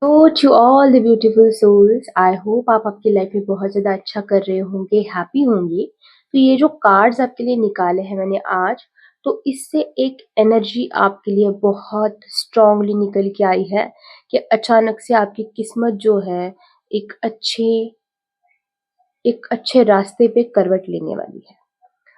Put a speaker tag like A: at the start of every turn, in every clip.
A: तो to all the beautiful souls, I hope आप आपकी लाइफ में बहुत ज़्यादा अच्छा कर रहे होंगे, हैप्पी होंगे। तो ये जो कार्ड्स आपके लिए निकाले हैं मैंने आज, तो इससे एक एनर्जी आपके लिए बहुत स्ट्रांगली निकल के आई है कि अचानक से आपकी किस्मत जो है एक अच्छे एक अच्छे रास्ते पे करवट लेने वाली है।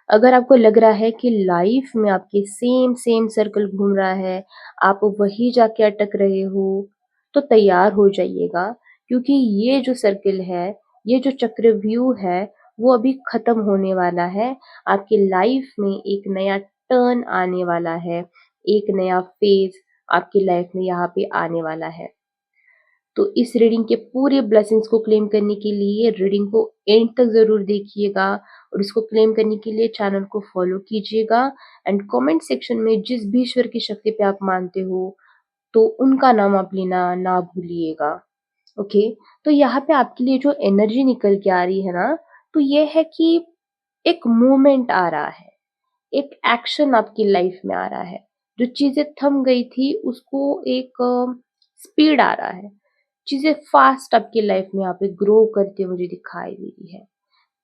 A: अगर आपको लग रहा है कि लाइफ में आपके सेम सेम सर्कल घूम रहा है, आप वही जाके अटक रहे हो, तो तैयार हो जाइएगा, क्योंकि ये जो सर्कल है, ये जो चक्रव्यूह है, वो अभी खत्म होने वाला है। आपकी लाइफ में एक नया टर्न आने वाला है, एक नया फेज आपकी लाइफ में यहाँ पे आने वाला है। तो इस रीडिंग के पूरे ब्लेसिंग्स को क्लेम करने के लिए रीडिंग को एंड तक ज़रूर देखिएगा, और इसको क्लेम करने के लिए चैनल को फॉलो कीजिएगा। एंड कमेंट सेक्शन में जिस भी ईश्वर की शक्ति पे आप मानते हो, तो उनका नाम आप लेना ना भूलिएगा। ओके। तो यहाँ पे आपके लिए जो एनर्जी निकल के आ रही है ना, तो ये है कि एक मूवमेंट आ रहा है, एक एक्शन आपकी लाइफ में आ रहा है। जो चीजें थम गई थी उसको एक स्पीड आ रहा है। चीजें फास्ट आपकी लाइफ में यहाँ पे ग्रो करते मुझे दिखाई दे रही है।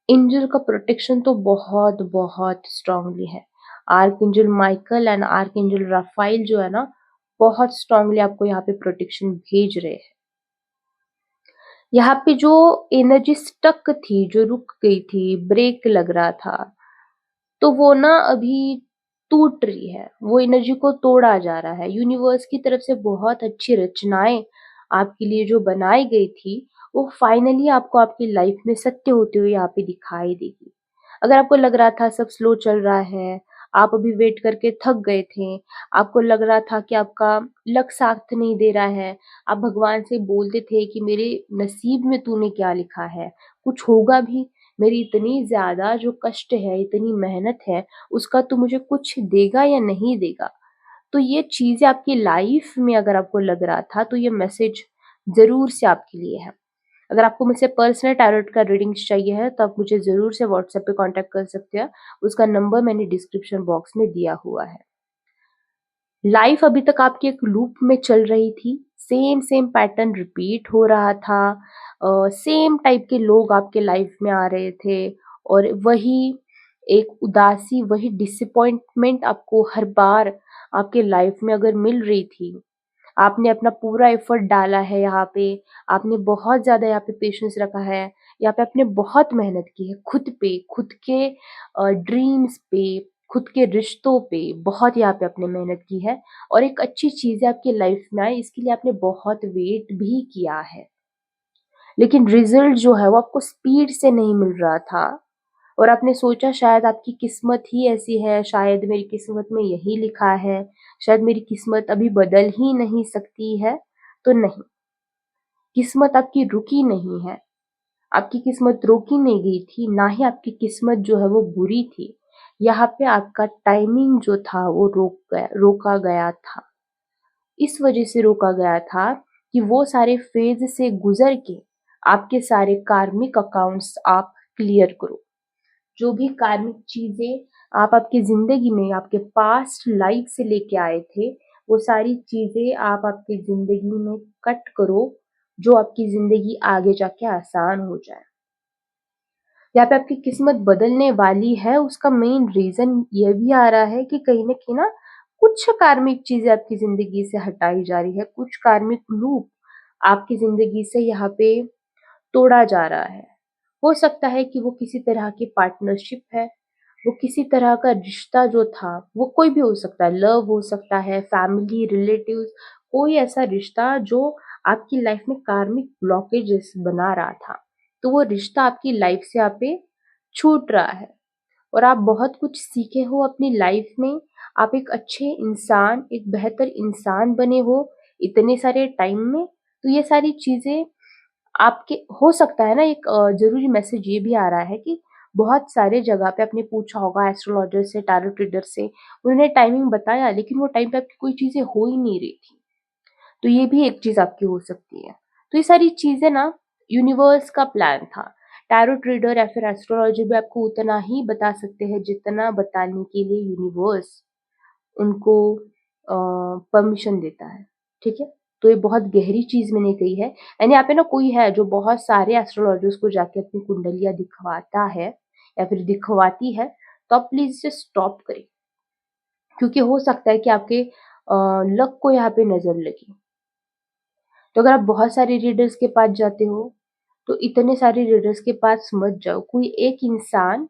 A: एंजल का प्रोटेक्शन तो बहुत बहुत स्ट्रांगली है। Arc angel Michael and arc angel Rafael जो है ना, बहुत स्ट्रांगली आपको यहाँ पे प्रोटेक्शन भेज रहे हैं। यहाँ पे जो एनर्जी स्टक थी, जो रुक गई थी, ब्रेक लग रहा था, तो वो ना अभी टूट रही है, वो एनर्जी को तोड़ा जा रहा है। यूनिवर्स की तरफ से बहुत अच्छी रचनाएं आपके लिए जो बनाई गई थी, वो फाइनली आपको आपकी लाइफ में सत्य होते हुए यहाँ पे दिखाई देगी। अगर आपको लग रहा था सब स्लो चल रहा है, आप अभी वेट करके थक गए थे, आपको लग रहा था कि आपका लक साथ नहीं दे रहा है, आप भगवान से बोलते थे कि मेरे नसीब में तूने क्या लिखा है, कुछ होगा भी, मेरी इतनी ज़्यादा जो कष्ट है, इतनी मेहनत है, उसका तू मुझे कुछ देगा या नहीं देगा? तो ये चीज़ें आपकी लाइफ में अगर आपको लग रहा था, तो ये मैसेज ज़रूर से आपके लिए है। अगर आपको मुझसे पर्सनल टैरोट का रीडिंग्स चाहिए है, तो आप मुझे ज़रूर से व्हाट्सएप पे कॉन्टैक्ट कर सकते हैं। उसका नंबर मैंने डिस्क्रिप्शन बॉक्स में दिया हुआ है। लाइफ अभी तक आपकी एक लूप में चल रही थी, सेम सेम पैटर्न रिपीट हो रहा था, सेम टाइप के लोग आपके लाइफ में आ रहे थे, और वही एक उदासी, वही डिसअपॉइंटमेंट आपको हर बार आपके लाइफ में अगर मिल रही थी। आपने अपना पूरा एफर्ट डाला है यहाँ पे, आपने बहुत ज़्यादा यहाँ पे पेशेंस रखा है, यहाँ पे आपने बहुत मेहनत की है खुद पे, खुद के ड्रीम्स पे, खुद के रिश्तों पे, बहुत यहाँ पे आपने मेहनत की है, और एक अच्छी चीज़ आपकी लाइफ में आए इसके लिए आपने बहुत वेट भी किया है। लेकिन रिजल्ट जो है वो आपको स्पीड से नहीं मिल रहा था, और आपने सोचा शायद आपकी किस्मत ही ऐसी है, शायद मेरी किस्मत में यही लिखा है, शायद मेरी किस्मत अभी बदल ही नहीं सकती है। तो नहीं, किस्मत आपकी रुकी नहीं है, आपकी किस्मत रोकी नहीं गई थी, ना ही आपकी किस्मत जो है वो बुरी थी। यहाँ पे आपका टाइमिंग जो था वो रोका गया था। इस वजह से रोका गया था कि वो सारे फेज से गुजर के आपके सारे कार्मिक अकाउंट्स आप क्लियर करो। जो भी कार्मिक चीजें आप आपकी जिंदगी में आपके पास्ट लाइफ से लेके आए थे, वो सारी चीजें आप आपकी जिंदगी में कट करो, जो आपकी जिंदगी आगे जाके आसान हो जाए। यहाँ पे आपकी किस्मत बदलने वाली है, उसका मेन रीजन ये भी आ रहा है कि कहीं ना कहीं ना कुछ कार्मिक चीजें आपकी जिंदगी से हटाई जा रही है, कुछ कार्मिक लूप आपकी जिंदगी से यहाँ पे तोड़ा जा रहा है। हो सकता है कि वो किसी तरह की पार्टनरशिप है, वो किसी तरह का रिश्ता जो था, वो कोई भी हो सकता है, लव हो सकता है, फैमिली, रिलेटिव्स, कोई ऐसा रिश्ता जो आपकी लाइफ में कार्मिक ब्लॉकेजेस बना रहा था, तो वो रिश्ता आपकी लाइफ से यहाँ पे छूट रहा है, और आप बहुत कुछ सीखे हो अपनी लाइफ में। आप एक अच्छे इंसान, एक बेहतर इंसान बने हो इतने सारे टाइम में। तो ये सारी चीजें आपके हो सकता है ना, एक ज़रूरी मैसेज ये भी आ रहा है कि बहुत सारे जगह पे आपने पूछा होगा एस्ट्रोलॉजर से, टैरो रीडर से, उन्होंने टाइमिंग बताया, लेकिन वो टाइम पे आपकी कोई चीज़ें हो ही नहीं रही थी। तो ये भी एक चीज़ आपकी हो सकती है। तो ये सारी चीज़ें ना यूनिवर्स का प्लान था। टैरो रीडर या फिर एस्ट्रोलॉजर भी आपको उतना ही बता सकते हैं जितना बताने के लिए यूनिवर्स उनको परमिशन देता है। ठीक है? तो ये बहुत गहरी चीज़ मैंने कही है। एंड यहाँ पे ना कोई है जो बहुत सारे एस्ट्रोलॉजर्स को जाके अपनी कुंडलियाँ दिखवाता है या फिर दिखवाती है, तो आप प्लीज़ इसे स्टॉप करें। क्योंकि हो सकता है कि आपके लक को यहाँ पे नज़र लगे। तो अगर आप बहुत सारे रीडर्स के पास जाते हो, तो इतने सारे रीडर्स के पास मत जाओ। कोई एक इंसान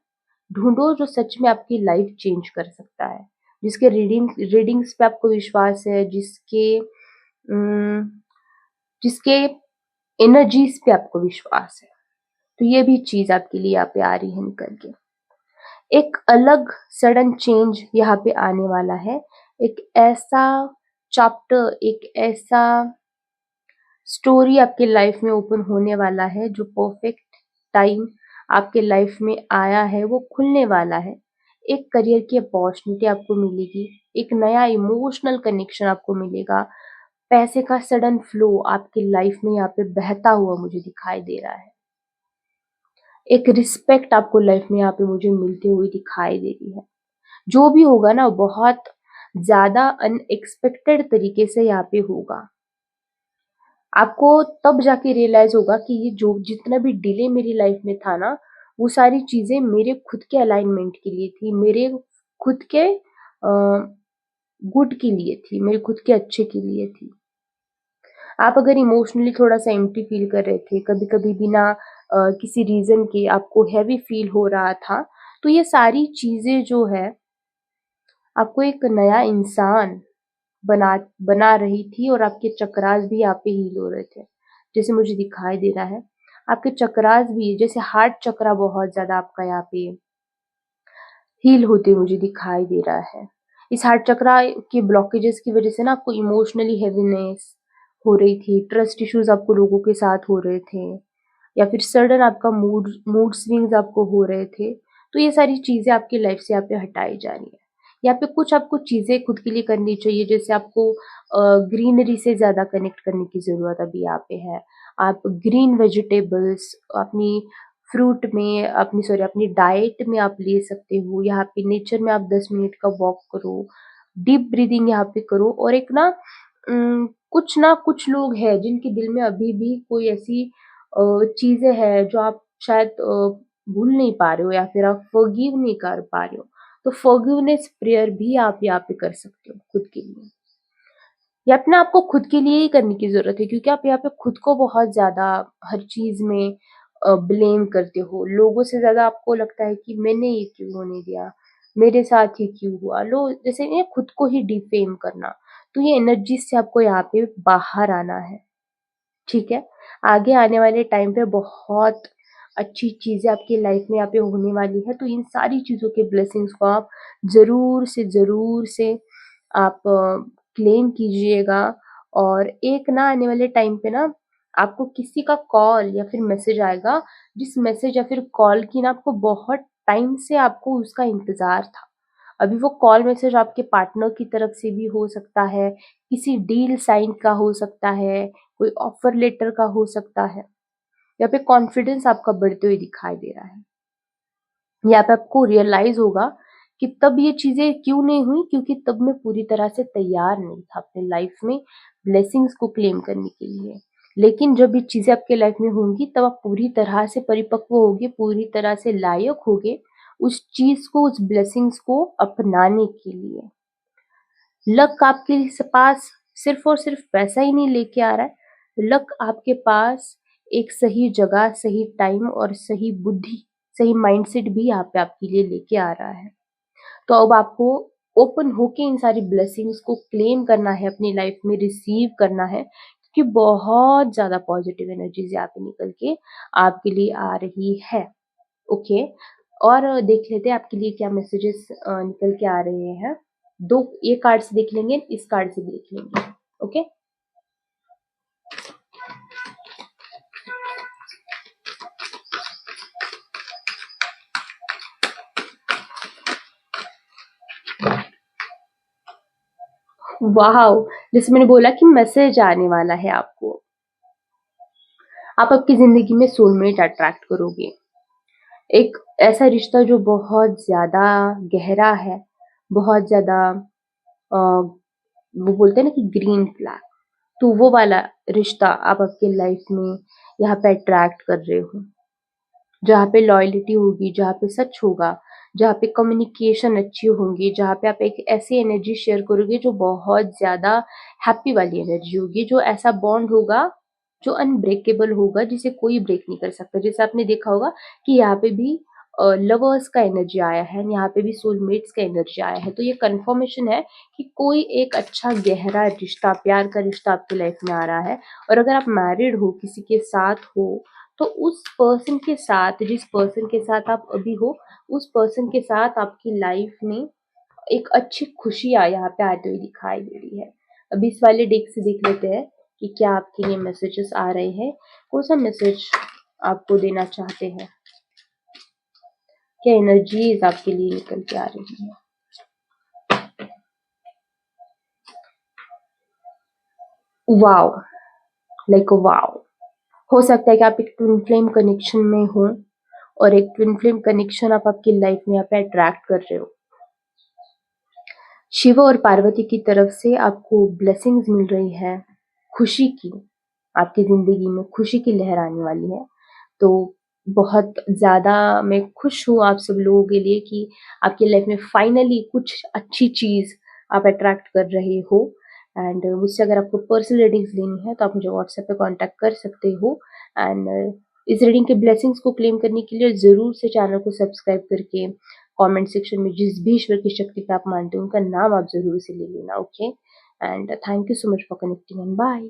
A: ढूँढो जो सच में आपकी लाइफ चेंज कर सकता है। जिसके रीडिंग्स पे आपको विश्वास है, उम, जिसके एनर्जीज़ पे आपको विश्वास है। तो ये भी चीज़ आपके लिए यहाँ पे आ रही है निकल के। एक अलग सडन चेंज यहाँ पे आने वाला है। एक ऐसा चैप्टर, एक ऐसा स्टोरी आपके लाइफ में ओपन होने वाला है जो परफेक्ट टाइम आपके लाइफ में आया है, वो खुलने वाला है। एक करियर की अपॉर्चुनिटी आपको मिलेगी, एक नया इमोशनल कनेक्शन आपको मिलेगा, पैसे का सडन फ्लो आपकी लाइफ में यहाँ पे बहता हुआ मुझे दिखाई दे रहा है। एक रिस्पेक्ट आपको लाइफ में यहाँ पे मुझे मिलती हुई दिखाई दे रही है। जो भी होगा ना बहुत ज़्यादा अनएक्सपेक्टेड तरीके से यहाँ पे होगा। आपको तब जाके रियलाइज़ होगा कि ये जो जितना भी डिले मेरी लाइफ में था ना, वो सारी चीज़ें मेरे खुद के अलाइनमेंट के लिए थी, मेरे खुद के गुड के लिए थी, मेरे खुद के अच्छे के लिए थी। आप अगर इमोशनली थोड़ा-सा एम्प्टी फ़ील कर रहे थे, कभी-कभी बिना किसी रीज़न के आपको हेवी फ़ील हो रहा था, तो ये सारी चीज़ें जो है, आपको एक नया इंसान बना बना रही थी और आपके चक्रास भी यहाँ पे हील हो रहे थे। जैसे मुझे दिखाई दे रहा है, आपके चक्रास भी जैसे हार्ट चक्रा बहुत ज़्यादा आपका यहाँ पे हील होते मुझे दिखाई दे रहा है। इस हार्ट चक्रा के ब्लॉकेजेस की वज़ह से ना आपको इमोशनली हेवीनेस हो रही थी, ट्रस्ट इश्यूज़ आपको लोगों के साथ हो रहे थे या फिर सडन आपका मूड मूड स्विंग्स आपको हो रहे थे। तो ये सारी चीज़ें आपकी लाइफ़ से यहाँ पे हटाई जा रही हैं। यहाँ पे कुछ आपको चीज़ें खुद के लिए करनी चाहिए, जैसे आपको ग्रीनरी से ज़्यादा कनेक्ट करने की ज़रूरत अभी यहाँ पे है। आप ग्रीन वेजिटेबल्स अपनी फ्रूट में अपनी सॉरी अपनी डाइट में आप ले सकते हो। यहाँ पे नेचर में आप 10 मिनट का वॉक करो, डीप ब्रीथिंग यहाँ पे करो और एक कुछ ना कुछ लोग हैं जिनके दिल में अभी भी कोई ऐसी चीज़ें हैं जो आप शायद भूल नहीं पा रहे हो या फिर आप फ़ॉरगिव नहीं कर पा रहे हो। तो फ़ॉरगिवनेस प्रेयर भी आप यहाँ पे कर सकते हो खुद के लिए। ये अपने आप को खुद के लिए ही करने की ज़रूरत है, क्योंकि आप यहाँ पे खुद को बहुत ज़्यादा हर चीज़ में ब्लेम करते हो। लोगों से ज़्यादा आपको लगता है कि मैंने ये क्यों होने दिया? मेरे साथ ये क्यों हुआ? जैसे ये खुद को ही डिफेम करना। तो ये एनर्जी से आपको यहाँ पे बाहर आना है, ठीक है? आगे आने वाले टाइम पे बहुत अच्छी चीज़ें आपकी लाइफ में यहाँ पे होने वाली है, तो इन सारी चीज़ों के ब्लेसिंग्स को आप ज़रूर से आप क्लेम कीजिएगा। और एक ना आने वाले टाइम पे ना आपको किसी का कॉल या फिर मैसेज आएगा, जिस मैसेज या फिर कॉल की ना आपको बहुत टाइम से आपको उसका इंतज़ार था। अभी वो कॉल मैसेज आपके पार्टनर की तरफ से भी हो सकता है, किसी डील साइन का हो सकता है, कोई ऑफर लेटर का हो सकता है। यहाँ पे कॉन्फिडेंस आपका बढ़ते हुए दिखाई दे रहा है। यहाँ पे आपको रियलाइज़ होगा कि तब ये चीज़ें क्यों नहीं हुई, क्योंकि तब मैं पूरी तरह से तैयार नहीं था अपने लाइफ में ब्लेसिंग्स को क्लेम करने के लिए। लेकिन जब ये चीज़ें आपके लाइफ में होंगी तब आप पूरी तरह से परिपक्व होगे, पूरी तरह से लायक होगे उस चीज़ को, उस ब्लेसिंग्स को अपनाने के लिए। लक आपके पास सिर्फ़ और सिर्फ़ पैसा ही नहीं लेके आ रहा है, लक आपके पास एक सही जगह, सही टाइम और सही बुद्धि, सही माइंडसेट भी यहाँ पे आपके लिए लेके आ रहा है। तो अब आपको ओपन होके इन सारी ब्लेसिंग्स को क्लेम करना है, अपनी लाइफ में रिसीव करना है, क्योंकि बहुत ज़्यादा पॉजिटिव एनर्जीज़ यहाँ पे निकल के आपके लिए आ रही है। ओके, और देख लेते हैं आपके लिए क्या मैसेजेस निकल के आ रहे हैं। 2 ये कार्ड से देख लेंगे, इस कार्ड से भी देख लेंगे। ओके? वॉव! जैसे मैंने बोला कि मैसेज आने वाला है आपको। आप आपकी ज़िंदगी में सोलमेट अट्रैक्ट करोगे। एक ऐसा रिश्ता जो बहुत ज़्यादा गहरा है, बहुत ज़्यादा वो बोलते हैं ना कि ग्रीन फ्लैग। तो वो वाला रिश्ता आप आपके लाइफ में यहाँ पे अट्रैक्ट कर रहे हो, जहाँ पे लॉयल्टी होगी, जहाँ पे सच होगा, जहाँ पे कम्युनिकेशन अच्छी होंगी, जहाँ पे आप एक ऐसी एनर्जी शेयर करोगे जो बहुत ज़्यादा हैप्पी वाली एनर्जी होगी, जो ऐसा बॉन्ड होगा जो अनब्रेकेबल होगा, जिसे कोई ब्रेक नहीं कर सकता। जैसे आपने देखा होगा कि यहाँ पे भी लवर्स का एनर्जी आया है, यहाँ पे भी सोलमेट्स का एनर्जी आया है। तो ये कन्फर्मेशन है कि कोई एक अच्छा गहरा रिश्ता, प्यार का रिश्ता आपकी लाइफ में आ रहा है। और अगर आप मैरिड हो, किसी के साथ हो, तो उस पर्सन के साथ, जिस पर्सन के साथ आप अभी हो, उस पर्सन के साथ आपकी लाइफ में एक अच्छी खुशियाँ यहाँ पे आती हुई दिखाई दे रही है। अभी इस वाले डेक से देख लेते हैं कि क्या आपके लिए मैसेजेस आ रहे हैं, कौन सा मैसेज आपको देना चाहते हैं, क्या एनर्जीज आपके लिए निकल के आ रही है। Wow, like wow. हो सकता है कि आप एक ट्विन फ्लेम कनेक्शन में हो, और एक ट्विन फ्लेम कनेक्शन आप आपकी लाइफ में यहाँ पे अट्रैक्ट कर रहे हो। शिव और पार्वती की तरफ से आपको ब्लेसिंग्स मिल रही है, खुशी की, आपकी ज़िंदगी में खुशी की लहर आने वाली है। तो बहुत ज़्यादा मैं खुश हूँ आप सब लोगों के लिए कि आपकी लाइफ में फाइनली कुछ अच्छी चीज़ आप अट्रैक्ट कर रहे हो। एंड मुझसे अगर आपको पर्सनल रीडिंग्स लेनी है तो आप मुझे व्हाट्सएप पे कांटेक्ट कर सकते हो। एंड इस रीडिंग के ब्लेसिंग्स को क्लेम करने के लिए ज़रूर से चैनल को सब्सक्राइब करके कमेंट सेक्शन में जिस भी ईश्वर की शक्ति पे आप मानते हो उनका नाम आप ज़रूर से ले लेना, okay? And thank you so much for connecting and bye.